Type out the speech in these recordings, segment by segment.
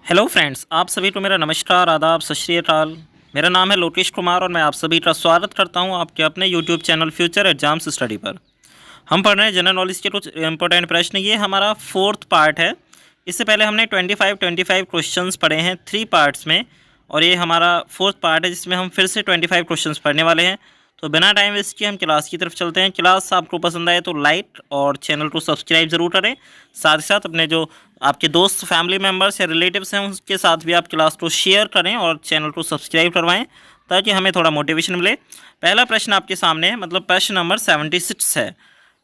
Hello friends, आप सभी को मेरा नमस्कार, आदाब, सत श्री अकाल। मेरा नाम है लोकेश कुमार और मैं आप सभी का स्वागत करता हूं आपके अपने YouTube channel future exams study पर। हम पढ़ रहे हैं जनरल नॉलेज के कुछ इंपॉर्टेंट प्रश्न। ये हमारा फोर्थ पार्ट है। इससे पहले हमने 25 क्वेश्चंस पढ़े हैं 3 पार्ट्स में, और ये हमारा फोर्थ पार्ट है जिसमें हम फिर से 25 क्वेश्चंस पढ़ने वाले हैं। तो बिना टाइम वेस्ट किए हम क्लास की तरफ चलते हैं। क्लास आपको पसंद आए तो लाइक और चैनल को सब्सक्राइब ज़रूर करें। साथ ही साथ अपने जो आपके दोस्त, फैमिली मेम्बर्स या रिलेटिव्स हैं उनके साथ भी आप क्लास को शेयर करें और चैनल को सब्सक्राइब करवाएं ताकि हमें थोड़ा मोटिवेशन मिले। पहला प्रश्न आपके सामने है, मतलब प्रश्न नंबर 76 है।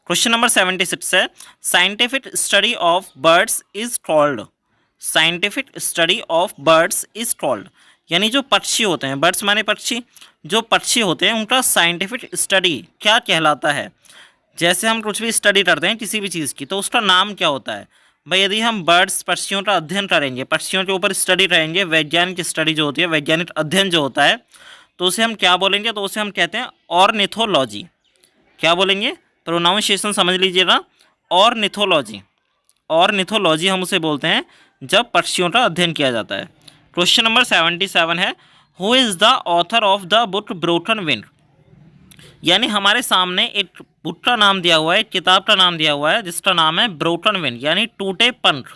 क्वेश्चन नंबर 76 है, scientific study of birds is called. Scientific study of birds is called, यानी जो पक्षी होते हैं, बर्ड्स माने पक्षी, जो पक्षी होते हैं उनका साइंटिफिक स्टडी क्या कहलाता है। जैसे हम कुछ भी स्टडी करते हैं किसी भी चीज़ की, तो उसका नाम क्या होता है भाई। यदि हम बर्ड्स, पक्षियों का अध्ययन करेंगे, पक्षियों के ऊपर स्टडी करेंगे, वैज्ञानिक स्टडी जो होती है, वैज्ञानिक अध्ययन जो होता है, तो उसे हम क्या बोलेंगे, तो उसे हम कहते हैं ऑर्निथोलॉजी। क्या बोलेंगे, प्रोनाउंसिएशन समझ लीजिएगा, ऑर्निथोलॉजी। ऑर्निथोलॉजी हम उसे बोलते हैं जब पक्षियों का अध्ययन किया जाता है। क्वेश्चन नंबर 77 है, who is the author of the book broken wind. यानी हमारे सामने एक बुक का नाम दिया हुआ है, एक किताब का नाम दिया हुआ है जिसका नाम है ब्रोकन विंड, यानी टूटे पंख।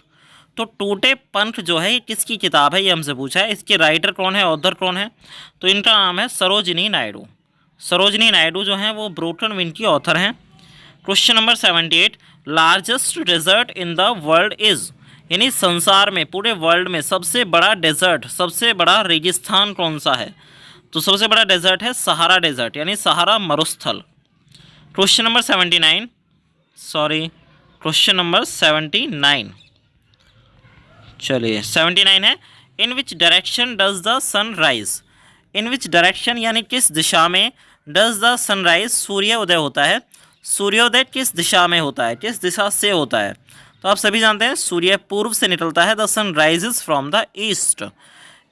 तो टूटे पंख जो है ये किसकी किताब है, ये हमसे पूछा है। इसके राइटर कौन है, ऑथर कौन है, तो इनका नाम है सरोजिनी नायडू। सरोजिनी नायडू जो हैं वो ब्रोकन विंड की ऑथर हैं। Question number 78, largest desert in the world is, यानी संसार में, पूरे वर्ल्ड में सबसे बड़ा डेजर्ट, सबसे बड़ा रेगिस्तान कौन सा है, तो सबसे बड़ा डेजर्ट है सहारा डेजर्ट, यानी सहारा मरुस्थल। Question number 79, sorry question number 79, चलिए 79 है, in which direction does the sun rise. In which direction यानी किस दिशा में, डज द सनराइज सूर्योदय होता है। सूर्योदय किस दिशा में होता है, किस दिशा से होता है, तो आप सभी जानते हैं सूर्य पूर्व से निकलता है। The sun rises from the east.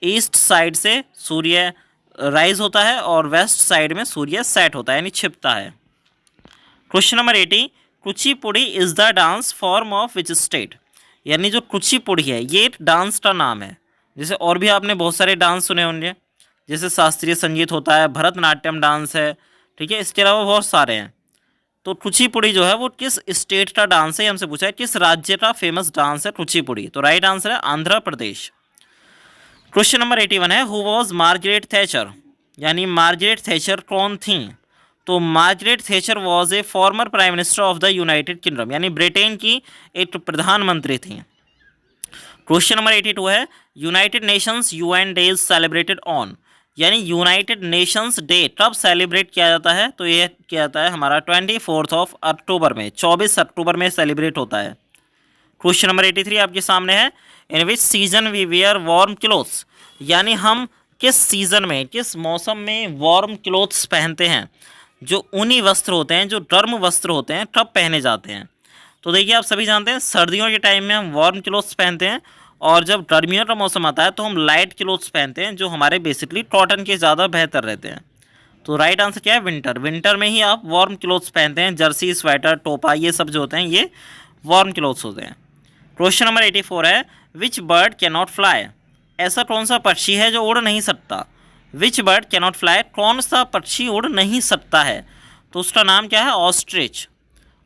East side से सूर्य राइज होता है और वेस्ट साइड में सूर्य सेट होता है, यानी छिपता है। Question number 80, Kuchipudi is the dance form of which state. यानी जो कुचिपुड़ी है ये एक डांस का नाम है। जैसे और भी आपने बहुत सारे डांस सुने होंगे, जैसे शास्त्रीय संगीत होता है, भरतनाट्यम डांस है, ठीक है, इसके अलावा बहुत सारे हैं। तो कुचिपुड़ी जो है वो किस स्टेट का डांस है, हमसे पूछा है किस राज्य का फेमस डांस है कुचिपुड़ी, तो राइट आंसर है आंध्र प्रदेश। क्वेश्चन नंबर 81 है, हु वॉज मार्गरेट थैचर। यानी मार्गरेट थैचर कौन थी, तो Margaret Thatcher was a former prime minister of the United kingdom, यानी ब्रिटेन की एक प्रधानमंत्री थी। क्वेश्चन नंबर 82 है, United Nations UN days celebrated on. यानी यूनाइटेड नेशंस डे कब सेलिब्रेट किया जाता है, तो यह किया जाता है हमारा 24 अक्टूबर में, 24 अक्टूबर में सेलिब्रेट होता है। क्वेश्चन नंबर 83 आपके सामने है, in which season we wear warm clothes. यानी हम किस सीज़न में, किस मौसम में वार्म क्लोथ्स पहनते हैं। जो ऊनी वस्त्र होते हैं, जो गर्म वस्त्र होते हैं, कब पहने जाते हैं, तो देखिए आप सभी जानते हैं सर्दियों के टाइम में हम वार्म क्लोथ्स पहनते हैं, और जब गर्मियों का मौसम आता है तो हम लाइट क्लोथ्स पहनते हैं जो हमारे बेसिकली कॉटन के ज़्यादा बेहतर रहते हैं। तो राइट आंसर क्या है, विंटर। विंटर में ही आप वार्म क्लोथ्स पहनते हैं, जर्सी, स्वेटर, टोपा, ये सब जो होते हैं ये वार्म क्लोथ्स होते हैं। क्वेश्चन नंबर 84 है, विच बर्ड कैन नॉट फ्लाई। ऐसा कौन सा पक्षी है जो उड़ नहीं सकता। विच बर्ड कैन नॉट फ्लाई, कौन सा पक्षी उड़ नहीं सकता है, तो उसका नाम क्या है, ऑस्ट्रिच।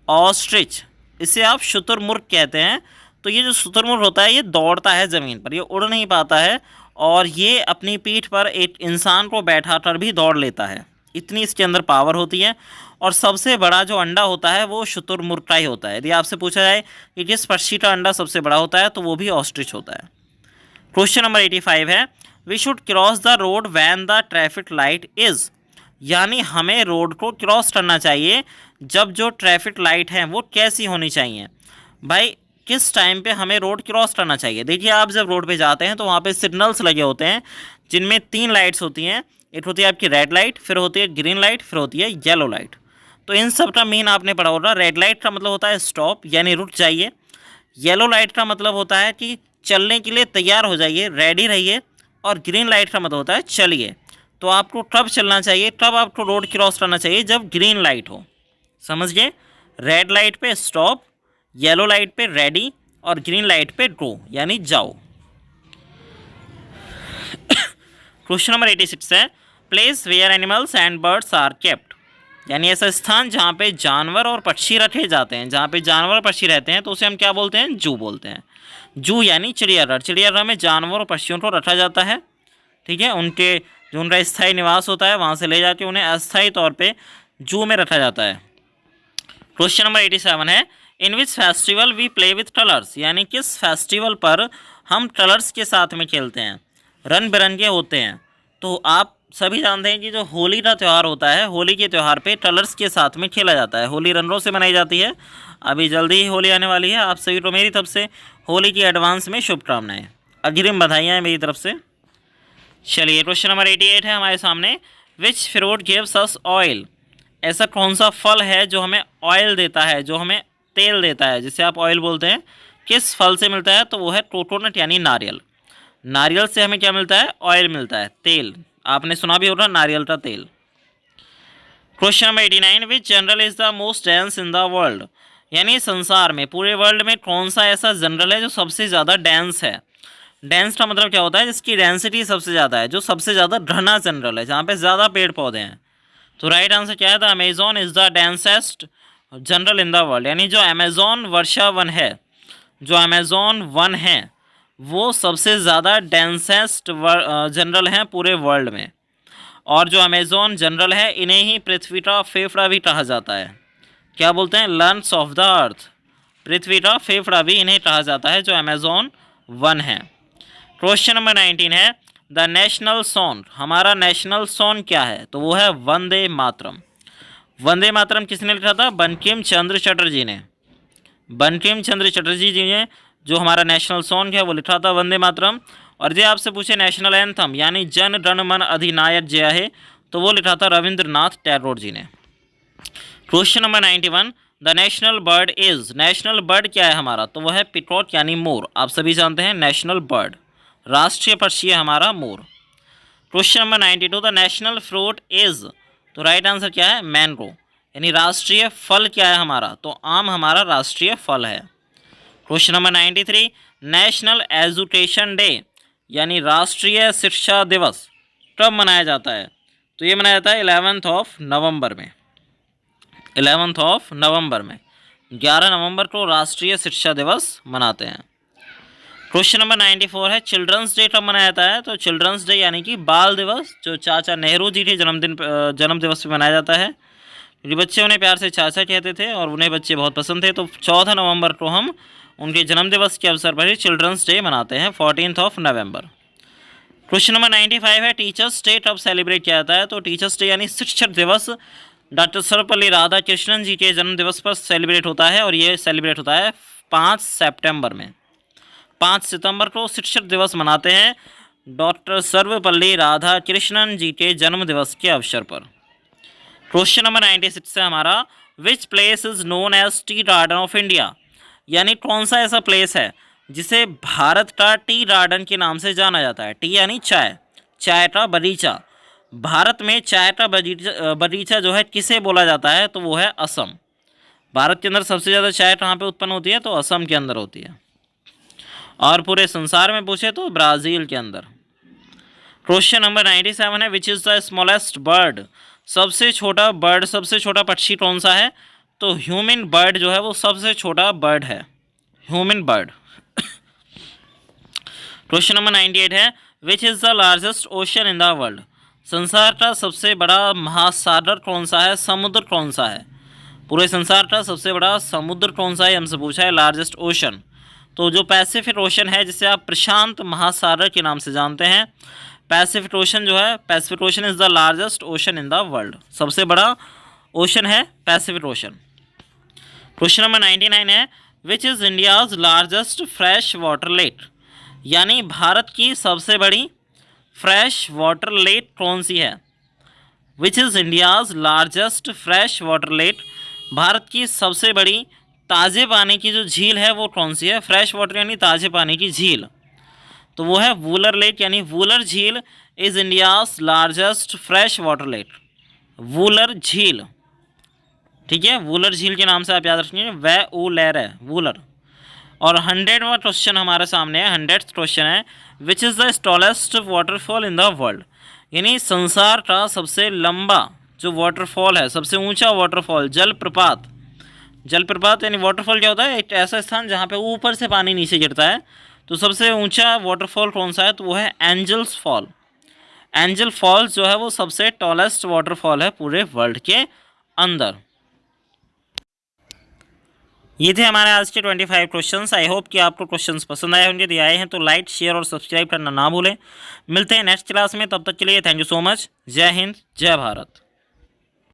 ऑस्ट्रिच, इसे आप शुतुरमुर्ग कहते हैं। तो ये जो शुतुरमुर्ग होता है ये दौड़ता है ज़मीन पर, ये उड़ नहीं पाता है, और ये अपनी पीठ पर एक इंसान को बैठा कर भी दौड़ लेता है, इतनी इसके अंदर पावर होती है। और सबसे बड़ा जो अंडा होता है वो शुतुरमुर्ग का ही होता है। यदि आपसे पूछा जाए कि किस पक्षी का अंडा सबसे बड़ा होता है, तो वो भी ऑस्ट्रिच होता है। क्वेश्चन नंबर 85 है, we should cross the road when the traffic light is. यानी हमें रोड को क्रॉस करना चाहिए जब जो ट्रैफिक लाइट हैं वो कैसी होनी चाहिए। भाई किस टाइम पे हमें रोड क्रॉस करना चाहिए। देखिए आप जब रोड पे जाते हैं तो वहाँ पे सिग्नल्स लगे होते हैं जिनमें 3 लाइट्स होती हैं। एक होती है आपकी रेड लाइट, फिर होती है ग्रीन लाइट, फिर होती है येलो लाइट। तो इन सब का मेन आपने पढ़ा होगा। रेड लाइट का मतलब होता है स्टॉप, यानी रुक जाइए। येलो लाइट का मतलब होता है कि चलने के लिए तैयार हो जाइए, रेडी रहिए। और ग्रीन लाइट का मतलब होता है चलिए। तो आपको कब चलना चाहिए, कब आपको रोड क्रॉस करना चाहिए, जब ग्रीन लाइट हो। समझिए, रेड लाइट पे स्टॉप, येलो लाइट पे रेडी, और ग्रीन लाइट पे गो, यानी जाओ। क्वेश्चन नंबर 86 है place where animals and birds are kept, यानी ऐसा स्थान जहाँ पे जानवर और पक्षी रखे जाते हैं, जहाँ पे जानवर और पक्षी रहते हैं तो उसे हम क्या बोलते हैं, जू बोलते हैं। जू यानी चिड़ियाघर, चिड़ियाघर में जानवर और पक्षियों को रखा जाता है, ठीक है। उनके जो उनका स्थायी निवास होता है वहाँ से ले जाके उन्हें अस्थायी तौर पे जू में रखा जाता है। क्वेश्चन नंबर 87 है in which festival we play with colours, यानी किस फेस्टिवल पर हम कलर्स के साथ में खेलते हैं, रंग बिरंगे होते हैं। तो आप सभी जानते हैं कि जो होली का त्यौहार होता है, होली के त्यौहार पे कलर्स के साथ में खेला जाता है। होली रंगों से मनाई जाती है। अभी जल्दी ही होली आने वाली है। आप सभी को मेरी तरफ से होली की एडवांस में शुभकामनाएं, अग्रिम बधाइयाँ मेरी तरफ से। चलिए क्वेश्चन नंबर 88 है हमारे सामने which fruit gives us oil, ऐसा कौन सा फल है जो हमें ऑयल देता है, जो हमें तेल देता है, जिसे आप ऑयल बोलते हैं। किस फल से मिलता है, तो वो है कोकोनट यानी नारियल। नारियल से हमें क्या मिलता है, ऑयल मिलता है, तेल। आपने सुना भी होगा नारियल का तेल। Question number 89 which general is the most dense in the world, यानी संसार में, पूरे वर्ल्ड में कौन सा ऐसा जनरल है जो सबसे ज़्यादा डेंस है। डेंस का मतलब क्या होता है, जिसकी डेंसिटी सबसे ज़्यादा है, जो सबसे ज़्यादा घना जनरल है, जहाँ पे ज़्यादा पेड़ पौधे हैं। तो राइट आंसर क्या है, the Amazon is the densest general in the world, यानी जो अमेजोन वर्षा वन है, जो अमेजोन वन है वो सबसे ज़्यादा डेंसेस्ट जनरल हैं पूरे वर्ल्ड में। और जो अमेजोन जनरल है इन्हें ही पृथ्वी का फेफड़ा भी कहा जाता है। क्या बोलते हैं, लंग्स ऑफ द अर्थ, पृथ्वी का फेफड़ा भी इन्हें कहा जाता है, जो अमेजोन वन है। क्वेश्चन नंबर 19 है द नेशनल सॉन्ग, हमारा नेशनल सॉन्ग क्या है, तो वो है वंदे मातरम। वंदे मातरम किसने लिखा था, बंकिम चंद्र चटर्जी ने। बंकिम चंद्र चटर्जी जी ने जो हमारा नेशनल सॉन्ग है वो लिखा था वंदे मातरम। और यदि आपसे पूछे नेशनल एंथम यानी जन गण मन अधिनायक जय है, तो वो लिखा था रविंद्रनाथ टैगोर जी ने। Question number 91 the national bird is, national bird क्या है हमारा, तो वो है पीकॉक यानी मोर। आप सभी जानते हैं नेशनल बर्ड, राष्ट्रीय पक्षी है हमारा मोर। Question number 92 the national fruit is, तो राइट आंसर क्या है, मैंगो। यानी राष्ट्रीय फल क्या है हमारा, तो आम हमारा राष्ट्रीय फल है। Question number 93 national education day, यानी राष्ट्रीय शिक्षा दिवस कब मनाया जाता है, तो ये मनाया जाता है 11th ऑफ नवंबर में। 11th ऑफ नवंबर में, 11 नवंबर को राष्ट्रीय शिक्षा दिवस मनाते हैं। क्वेश्चन नंबर 94 है चिल्ड्रंस डे कब मनाया जाता है, तो चिल्ड्रंस डे यानी कि बाल दिवस, जो चाचा नेहरू जी के जन्म दिवस पे मनाया जाता है। क्योंकि बच्चे उन्हें प्यार से चाचा कहते थे और उन्हें बच्चे बहुत पसंद थे, तो 14 नवंबर को हम उनके जन्म दिवस के अवसर पर ही चिल्ड्रंस डे मनाते हैं, 14th of November. Question number 95 है टीचर्स डे कब सेलिब्रेट किया जाता है, तो टीचर्स डे यानी शिक्षक दिवस डॉक्टर सर्वपल्ली राधाकृष्णन जी के जन्म दिवस पर सेलिब्रेट होता है, और ये सेलिब्रेट होता है 5 सितंबर में। 5 सितंबर को शिक्षक दिवस मनाते हैं डॉक्टर सर्वपल्ली राधाकृष्णन जी के जन्म दिवस के अवसर पर। क्वेश्चन नंबर 96 है हमारा which place is known as tea garden of India, यानी कौन सा ऐसा प्लेस है जिसे भारत का टी गार्डन के नाम से जाना जाता है। टी यानी चाय, चाय का बगीचा। भारत में चाय का बगीचा जो है किसे बोला जाता है, तो वो है असम। भारत के अंदर सबसे ज़्यादा चाय कहाँ पे उत्पन्न होती है, तो असम के अंदर होती है। और पूरे संसार में पूछे तो ब्राज़ील के अंदर। क्वेश्चन नंबर 97 है which is the smallest bird, सबसे छोटा बर्ड, सबसे छोटा पक्षी कौन सा है, तो ह्यूमन बर्ड जो है वो सबसे छोटा बर्ड है, ह्यूमन बर्ड। क्वेश्चन नंबर 98 है which is the largest ocean in the world, संसार का सबसे बड़ा महासागर कौन सा है, समुद्र कौन सा है। पूरे संसार का सबसे बड़ा समुद्र कौन सा है, हमसे पूछा है लार्जेस्ट ओशन। तो जो पैसिफिक ओशन है, जिसे आप प्रशांत महासागर के नाम से जानते हैं, पैसिफिक ओशन जो है, Pacific ocean is the largest ocean in the world, सबसे बड़ा ओशन है पैसिफिक ओशन। क्वेश्चन नंबर 99 है which is India's largest fresh water lake, यानी भारत की सबसे बड़ी फ्रेश वाटर लेक कौन सी है। Which is India's largest fresh water lake, Bharat की सबसे बड़ी ताज़े पानी की जो झील है वो कौन सी है। फ्रेश वाटर यानी ताज़े पानी की झील, तो वो है वूलर लेक, यानी वूलर झील is India's largest fresh water lake, Wular झील। ठीक है, वूलर झील के नाम से आप याद रखेंगे, वह ऊ लहर है वूलर। और 100वां क्वेश्चन हमारे सामने है, 100th क्वेश्चन है, which is the tallest waterfall in the world, यानी संसार का सबसे लंबा जो वाटरफॉल है, सबसे ऊंचा वाटरफॉल, जलप्रपात। जलप्रपात यानी वाटरफॉल क्या होता है, एक ऐसा स्थान जहाँ पे ऊपर से पानी नीचे गिरता है। तो सबसे ऊंचा वाटरफॉल कौन सा है, तो वो है एंजल्स फॉल। एंजल फॉल्स जो है वो सबसे टॉलेस्ट वाटरफॉल है पूरे वर्ल्ड के अंदर। ये थे हमारे आज के 25 क्वेश्चंस। आई होप कि आपको क्वेश्चंस पसंद आए होंगे। यदि आए हैं तो लाइक, शेयर और सब्सक्राइब करना ना भूलें। मिलते हैं नेक्स्ट क्लास में, तब तक के लिए थैंक यू सो मच। जय हिंद, जय भारत।